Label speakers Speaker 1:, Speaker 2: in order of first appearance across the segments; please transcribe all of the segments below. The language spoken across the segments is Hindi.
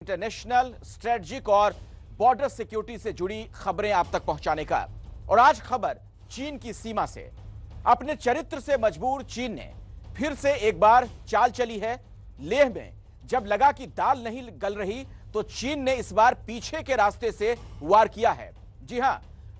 Speaker 1: इंटरनेशनल स्ट्रेटजिक और बॉर्डर सिक्योरिटी से जुड़ी खबरें आप तक पहुंचाने का। और आज खबर चीन की सीमा से। अपने चरित्र से मजबूर चीन ने फिर से एक बार चाल चली है। लेह में जब लगा कि दाल नहीं गल रही तो चीन ने इस बार पीछे के रास्ते से वार किया है। जी हां,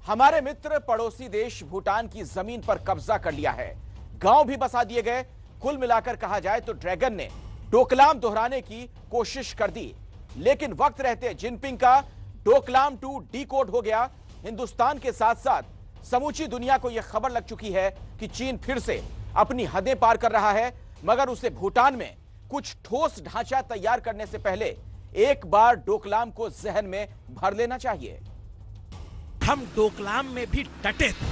Speaker 1: हमारे मित्र पड़ोसी देश भूटान की जमीन पर कब्जा कर लिया है। गांव भी बसा दिए गए। कुल मिलाकर कहा जाए तो ड्रैगन ने डोकलाम दोहराने की कोशिश कर दी, लेकिन वक्त रहते जिनपिंग का डोकलाम 2 डीकोड हो गया। हिंदुस्तान के साथ साथ समूची दुनिया को यह खबर लग चुकी है कि चीन फिर से अपनी हदें पार कर रहा है, मगर उसे भूटान में कुछ ठोस ढांचा तैयार करने से पहले एक बार डोकलाम को जहन में भर लेना चाहिए।
Speaker 2: हम डोकलाम में भी डटे थे,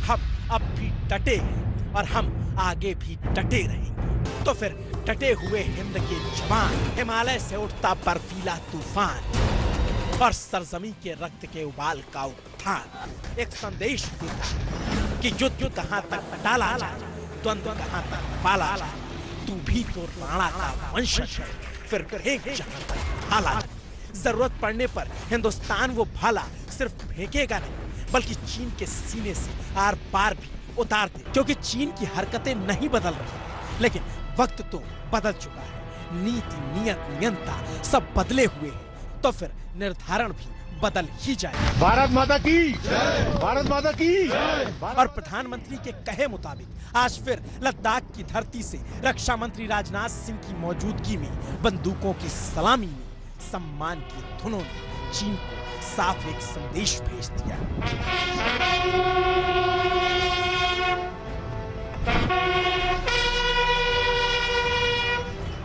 Speaker 2: हम अब भी डटे हैं और हम आगे भी डटे रहेंगे। तो फिर डटे हुए हिंद के जवान, हिमालय से उठता बर्फीला तूफान और सरजमी के रक्त के उबाल का उत्थान एक संदेश देता कि युद्ध कहां तक डाला जाए, द्वंद्व कहां तक पाला जाए। तू भी तो राणा का वंशज है, फिर फेंक जहां तक भाला जाए। जरूरत पड़ने पर हिंदुस्तान वो भाला सिर्फ फेंकेगा नहीं, बल्कि चीन के सीने से आर पार भी उतार दे। क्योंकि चीन की हरकतें नहीं बदल रही, लेकिन वक्त तो बदल चुका है। नीति, नियत, नियंता सब बदले हुए हैं, तो फिर निर्धारण भी बदल ही जाए।
Speaker 3: भारत माता की जय, भारत माता की जय।
Speaker 2: और प्रधानमंत्री के कहे मुताबिक आज फिर लद्दाख की धरती से रक्षा मंत्री राजनाथ सिंह की मौजूदगी में बंदूकों की सलामी में सम्मान की धुनों ने चीन को साफ एक संदेश भेज दिया।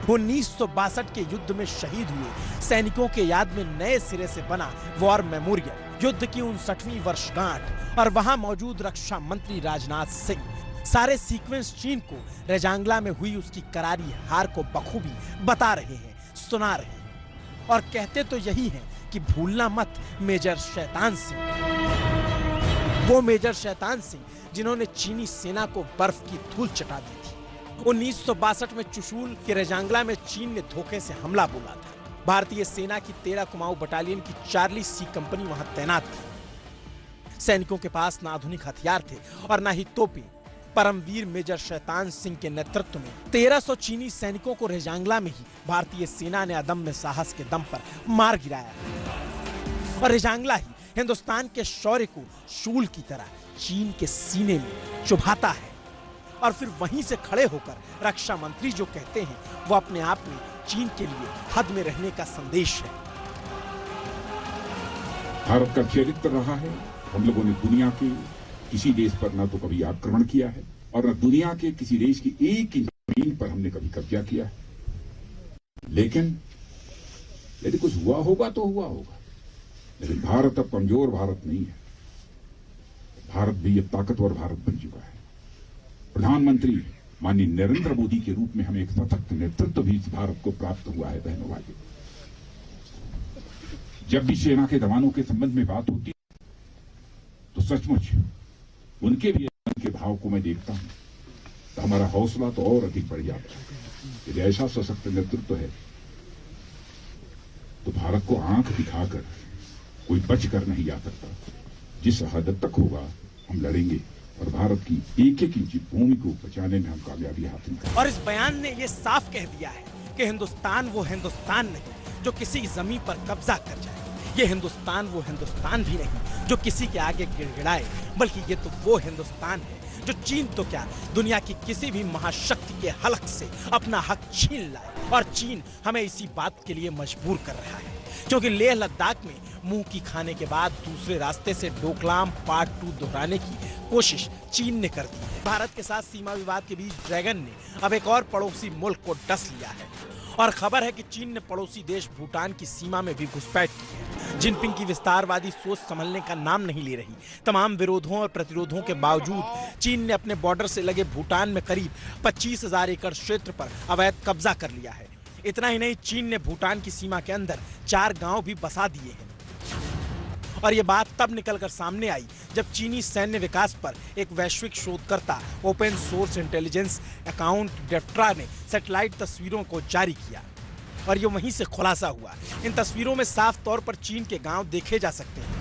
Speaker 2: 1962 के युद्ध में शहीद हुए सैनिकों के याद में नए सिरे से बना वॉर मेमोरियल, युद्ध की 59वीं वर्षगांठ और वहां मौजूद रक्षा मंत्री राजनाथ सिंह सारे सीक्वेंस चीन को रेजांगला में हुई उसकी करारी हार को बखूबी बता रहे हैं, सुना रहे हैं। और कहते तो यही हैं कि भूलना मत मेजर शैतान सिंह, वो मेजर शैतान सिंह जिन्होंने चीनी सेना को बर्फ की धूल चटा दी थी। 1962 में चुशूल के रेजांगला में चीन ने धोखे से हमला बोला था। भारतीय सेना की 13 कुमाऊं बटालियन की चार्ली सी कंपनी वहां तैनात थी। सैनिकों के पास ना आधुनिक हथियार थे और ना ही तोपें। परमवीर मेजर शैतान सिंह के नेतृत्व में 1300 चीनी सैनिकों को रेजांगला में ही भारतीय सेना ने अदम्य साहस के दम पर मार गिराया। और रेजांगला ही हिंदुस्तान के शौर्य को शूल की तरह चीन के सीने में चुभाता है। और फिर वहीं से खड़े होकर रक्षा मंत्री जो कहते हैं वो अपने आप में चीन के लिए हद में रहने का संदेश है।
Speaker 4: भारत का चरित्र रहा है, हम लोगों ने दुनिया के किसी देश पर ना तो कभी आक्रमण किया है और न दुनिया के किसी देश की एक इंच जमीन पर हमने कभी कब्जा किया है। लेकिन यदि कुछ हुआ होगा तो हुआ होगा, लेकिन भारत अब कमजोर भारत नहीं है। भारत भी अब ताकतवर भारत बन चुका है। प्रधानमंत्री माननीय नरेंद्र मोदी के रूप में हमें एक सशक्त नेतृत्व भी इस भारत को प्राप्त हुआ है। बहनों भाइयों, जब भी सेना के जवानों के संबंध में बात होती तो सचमुच उनके भी के भाव को मैं देखता हूं तो हमारा हौसला तो और अधिक बढ़ जाता है। यदि ऐसा सशक्त नेतृत्व है तो भारत को आंख दिखाकर कोई बच कर नहीं जा सकता। जिस हद तक होगा हम लड़ेंगे और भारत की एक एक इंच भूमि को बचाने में हम कामयाबी हासिल करेंगे।
Speaker 2: और इस बयान ने ये साफ कह दिया है कि हिंदुस्तान वो हिंदुस्तान नहीं जो किसी जमीन पर कब्जा कर जाए। ये हिंदुस्तान वो हिंदुस्तान भी नहीं जो किसी के आगे गिड़गिड़ाए, बल्कि ये तो वो हिंदुस्तान है जो चीन तो क्या दुनिया की किसी भी महाशक्ति के हलक से अपना हक छीन लाए। और चीन हमें इसी बात के लिए मजबूर कर रहा है, क्योंकि लेह लद्दाख में मुंह की खाने के बाद दूसरे रास्ते से डोकलाम पार्ट 2 दोहराने की कोशिश चीन ने कर दी है। भारत के साथ सीमा विवाद के बीच ड्रैगन ने अब एक और पड़ोसी मुल्क को डस लिया है और खबर है कि चीन ने पड़ोसी देश भूटान की सीमा में भी घुसपैठ की है। जिनपिंग की विस्तारवादी सोच संभलने का नाम नहीं ले रही। तमाम विरोधों और प्रतिरोधों के बावजूद चीन ने अपने बॉर्डर से लगे भूटान में करीब 25,000 एकड़ क्षेत्र पर अवैध कब्जा कर लिया है। इतना ही नहीं, चीन ने भूटान की सीमा के अंदर 4 गांव भी बसा दिए हैं। और ये बात तब निकलकर सामने आई जब चीनी सैन्य विकास पर एक वैश्विक शोधकर्ता ओपन सोर्स इंटेलिजेंस अकाउंट डेफ्ट्रा ने सैटेलाइट तस्वीरों को जारी किया। और ये वहीं से खुलासा हुआ। इन तस्वीरों में साफ तौर पर चीन के गांव देखे जा सकते हैं।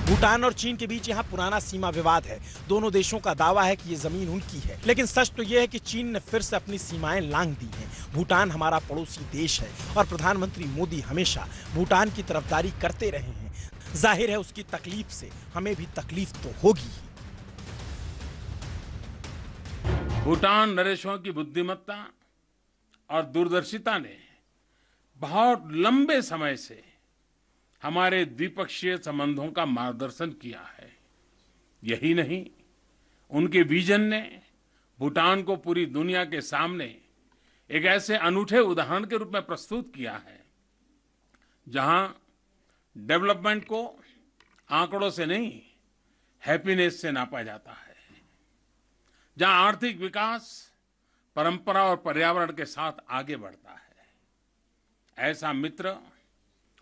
Speaker 2: भूटान और चीन के बीच यहाँ पुराना सीमा विवाद है। दोनों देशों का दावा है कि ये जमीन उनकी है, लेकिन सच तो ये है कि चीन ने फिर से अपनी सीमाएं लांघ दी हैं। भूटान हमारा पड़ोसी देश है और प्रधानमंत्री मोदी हमेशा भूटान की तरफदारी करते रहे हैं। जाहिर है उसकी तकलीफ से हमें भी तकलीफ तो होगी ही।
Speaker 5: भूटान नरेशों की बुद्धिमत्ता और दूरदर्शिता ने बहुत लंबे समय से हमारे द्विपक्षीय संबंधों का मार्गदर्शन किया है। यही नहीं, उनके विजन ने भूटान को पूरी दुनिया के सामने एक ऐसे अनूठे उदाहरण के रूप में प्रस्तुत किया है जहां डेवलपमेंट को आंकड़ों से नहीं, हैप्पीनेस से नापा जाता है, जहां आर्थिक विकास परंपरा और पर्यावरण के साथ आगे बढ़ता है। ऐसा मित्र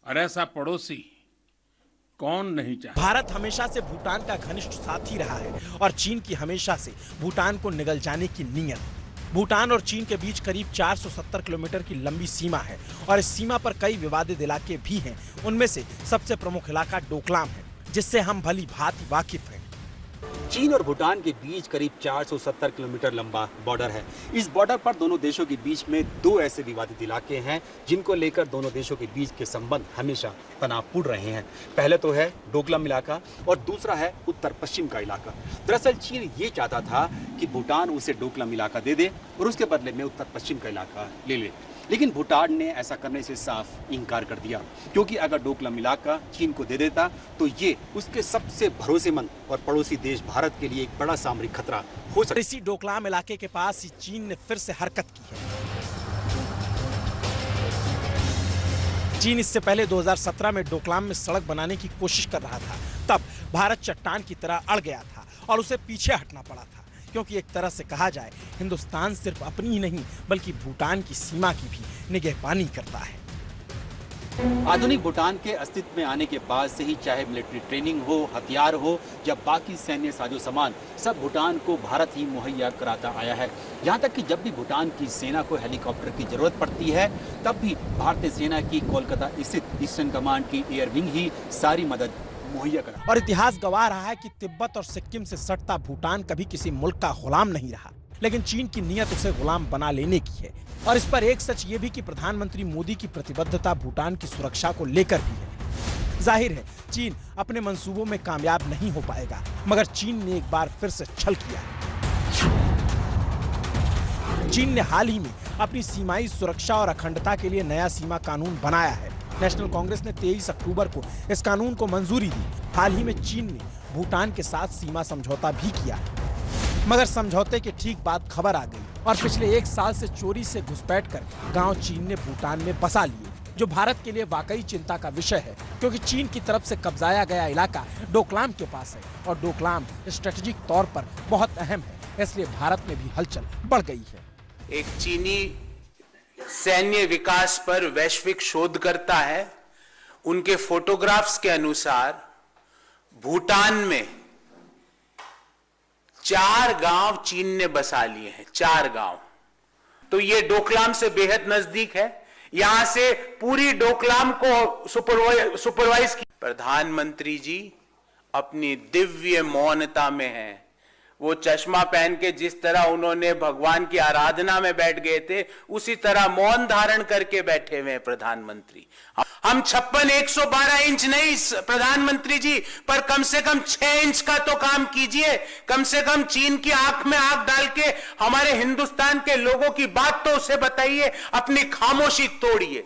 Speaker 5: और ऐसा पड़ोसी कौन नहीं चाहता।
Speaker 2: भारत हमेशा से भूटान का घनिष्ठ साथी रहा है और चीन की हमेशा से भूटान को निगल जाने की नीयत। भूटान और चीन के बीच करीब 470 किलोमीटर की लंबी सीमा है और इस सीमा पर कई विवादित इलाके भी हैं। उनमें से सबसे प्रमुख इलाका डोकलाम है, जिससे हम भली भांति वाकिफ हैं।
Speaker 6: चीन और भूटान के बीच करीब 470 किलोमीटर लंबा बॉर्डर है। इस बॉर्डर पर दोनों देशों के बीच में दो ऐसे विवादित इलाके हैं जिनको लेकर दोनों देशों के बीच के संबंध हमेशा तनावपूर्ण रहे हैं। पहले तो है डोकलाम इलाका और दूसरा है उत्तर पश्चिम का इलाका। दरअसल चीन ये चाहता था कि भूटान उसे डोकलाम इलाका दे दे और उसके बदले में उत्तर पश्चिम का इलाका ले ले, लेकिन भूटान ने ऐसा करने से साफ इनकार कर दिया, क्योंकि अगर डोकलाम इलाका चीन को दे देता तो ये उसके सबसे भरोसेमंद और पड़ोसी देश भारत के लिए एक बड़ा सामरिक खतरा हो सकता।
Speaker 2: इसी डोकलाम इलाके के पास ही चीन ने फिर से हरकत की है। चीन इससे पहले 2017 में डोकलाम में सड़क बनाने की कोशिश कर रहा था। तब भारत चट्टान की तरह अड़ गया था और उसे पीछे हटना पड़ा था, क्योंकि एक तरह से कहा जाए हिंदुस्तान सिर्फ अपनी ही नहीं बल्कि भूटान की सीमा की भी निगहबानी करता है।
Speaker 6: आधुनिक भूटान के अस्तित्व में आने के बाद से ही चाहे मिलिट्री ट्रेनिंग हो, हथियार हो या बाकी सैन्य साजो सामान, सब भूटान को भारत ही मुहैया कराता आया है। यहाँ तक कि जब भी भूटान की सेना को हेलीकॉप्टर की जरूरत पड़ती है तब भी भारतीय सेना की कोलकाता स्थित ईस्टर्न कमांड की एयर विंग ही सारी मदद मुहैया करा।
Speaker 2: और इतिहास गवाह रहा है कि तिब्बत और सिक्किम से सटता भूटान कभी किसी मुल्क का गुलाम नहीं रहा, लेकिन चीन की नीयत उसे गुलाम बना लेने की है। और इस पर एक सच ये भी कि प्रधानमंत्री मोदी की प्रतिबद्धता भूटान की सुरक्षा को लेकर भी है। जाहिर है चीन अपने मंसूबों में कामयाब नहीं हो पाएगा, मगर चीन ने एक बार फिर से छल किया है। चीन ने हाल ही में अपनी सीमाई सुरक्षा और अखंडता के लिए नया सीमा कानून बनाया है। नेशनल कांग्रेस ने 23 अक्टूबर को इस कानून को मंजूरी दी। हाल ही में चीन ने भूटान के साथ सीमा समझौता भी किया, मगर समझौते के ठीक बाद खबर आ गई और पिछले 1 साल से चोरी से घुसपैठ कर गांव चीन ने भूटान में बसा लिए, जो भारत के लिए वाकई चिंता का विषय है, क्योंकि चीन की तरफ से कब्जाया गया इलाका डोकलाम के पास है और डोकलाम स्ट्रेटेजिक तौर पर बहुत अहम है। इसलिए भारत में भी हलचल बढ़ गई है।
Speaker 7: एक चीनी सैन्य विकास पर वैश्विक शोध करता है। उनके फोटोग्राफ्स के अनुसार भूटान में 4 गांव चीन ने बसा लिए हैं, 4 गांव। तो ये डोकलाम से बेहद नजदीक है। यहां से पूरी डोकलाम को सुपरवाइज की। प्रधानमंत्री जी अपनी दिव्य मौनता में हैं। वो चश्मा पहन के जिस तरह उन्होंने भगवान की आराधना में बैठ गए थे, उसी तरह मौन धारण करके बैठे हुए हैं प्रधानमंत्री। हम 56 112 इंच नहीं प्रधानमंत्री जी, पर कम से कम 6 इंच का तो काम कीजिए। कम से कम चीन की आंख में आंख डाल के हमारे हिंदुस्तान के लोगों की बात तो उसे बताइए, अपनी खामोशी तोड़िए।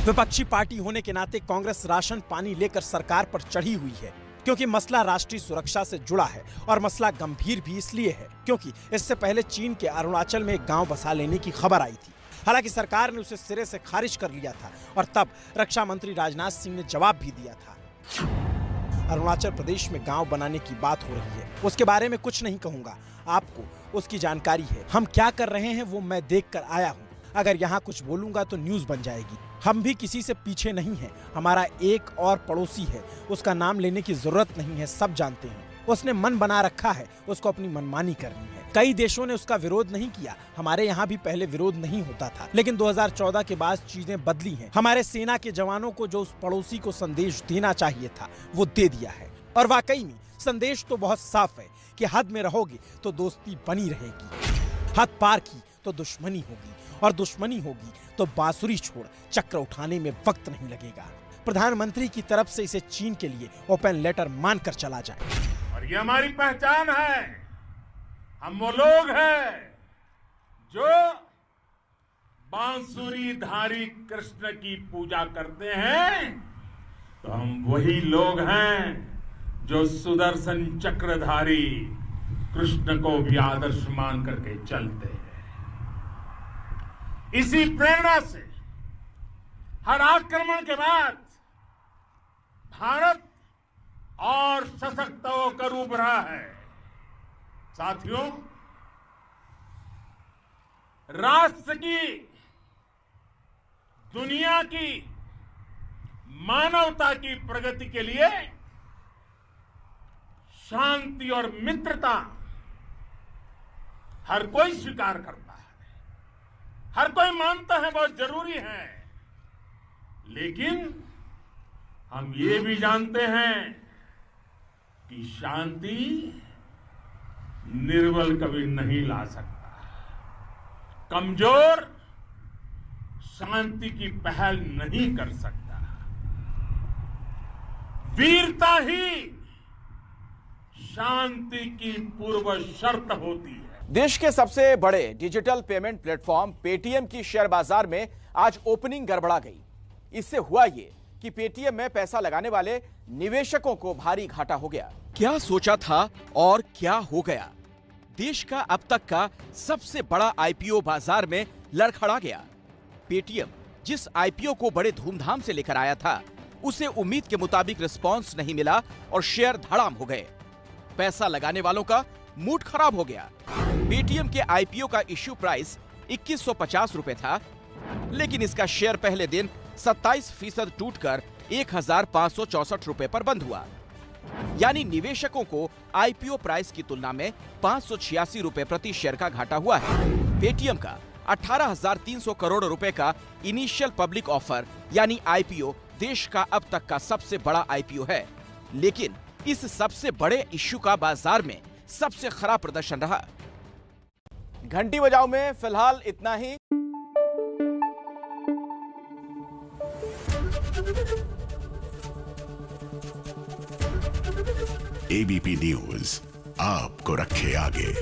Speaker 2: विपक्षी पार्टी होने के नाते कांग्रेस राशन पानी लेकर सरकार पर चढ़ी हुई है, क्योंकि मसला राष्ट्रीय सुरक्षा से जुड़ा है और मसला गंभीर भी इसलिए है क्योंकि इससे पहले चीन के अरुणाचल में एक गांव बसा लेने की खबर आई थी। हालांकि सरकार ने उसे सिरे से खारिज कर लिया था और तब रक्षा मंत्री राजनाथ सिंह ने जवाब भी दिया था। अरुणाचल प्रदेश में गांव बनाने की बात हो रही है, उसके बारे में कुछ नहीं कहूंगा, आपको उसकी जानकारी है। हम क्या कर रहे हैं वो मैं देख कर आया हूँ। अगर यहाँ कुछ बोलूंगा तो न्यूज बन जाएगी। हम भी किसी से पीछे नहीं हैं। हमारा एक और पड़ोसी है, उसका नाम लेने की जरूरत नहीं है, सब जानते हैं। उसने मन बना रखा है उसको अपनी मनमानी करनी है। कई देशों ने उसका विरोध नहीं किया, हमारे यहाँ भी पहले विरोध नहीं होता था, लेकिन 2014 के बाद चीजें बदली हैं। हमारे सेना के जवानों को जो उस पड़ोसी को संदेश देना चाहिए था वो दे दिया है। और वाकई में संदेश तो बहुत साफ है कि हद में रहोगे तो दोस्ती बनी रहेगी, हद पार की तो दुश्मनी होगी, और दुश्मनी होगी तो बांसुरी छोड़ चक्र उठाने में वक्त नहीं लगेगा। प्रधानमंत्री की तरफ से इसे चीन के लिए ओपन लेटर मानकर चला जाए।
Speaker 5: और ये हमारी पहचान है, हम वो लोग हैं जो बांसुरीधारी कृष्ण की पूजा करते हैं, तो हम वही लोग हैं जो सुदर्शन चक्रधारी कृष्ण को भी आदर्श मान करके चलते हैं। इसी प्रेरणा से हर आक्रमण के बाद भारत और सशक्त होकर उभरा है। साथियों, राष्ट्र की, दुनिया की, मानवता की प्रगति के लिए शांति और मित्रता हर कोई स्वीकार करता है, हर कोई मानता है बहुत जरूरी है। लेकिन हम ये भी जानते हैं कि शांति निर्बल कभी नहीं ला सकता, कमजोर शांति की पहल नहीं कर सकता। वीरता ही शांति की पूर्व शर्त होती है।
Speaker 1: देश के सबसे बड़े डिजिटल पेमेंट प्लेटफॉर्म पेटीएम की शेयर बाजार में आज ओपनिंग गड़बड़ा गई। इससे हुआ ये कि पेटीएम में पैसा लगाने वाले निवेशकों को भारी घाटा हो गया। क्या सोचा था और क्या हो गया? देश का अब तक का सबसे बड़ा आईपीओ बाजार में लड़खड़ा गया। पेटीएम जिस आईपीओ को बड़े धूमधाम से लेकर आया था, उसे उम्मीद के मुताबिक रिस्पांस नहीं मिला और शेयर धड़ाम हो गए। पैसा लगाने वालों का मूड खराब हो गया। पेटीएम के आईपीओ का इश्यू प्राइस 2150 रुपए था, लेकिन इसका शेयर पहले दिन 27% टूटकर 1564 रुपए पर बंद हुआ। यानी निवेशकों को आईपीओ प्राइस की तुलना में 586 रुपए प्रति शेयर का घाटा हुआ है। पेटीएम का 18,300 करोड़ रुपए का इनिशियल पब्लिक ऑफर यानी आईपीओ देश का अब तक का सबसे बड़ा आईपीओ है, लेकिन इस सबसे बड़े इश्यू का बाजार में सबसे खराब प्रदर्शन रहा। घंटी बजाओ में फिलहाल इतना ही।
Speaker 8: एबीपी न्यूज आपको रखे आगे।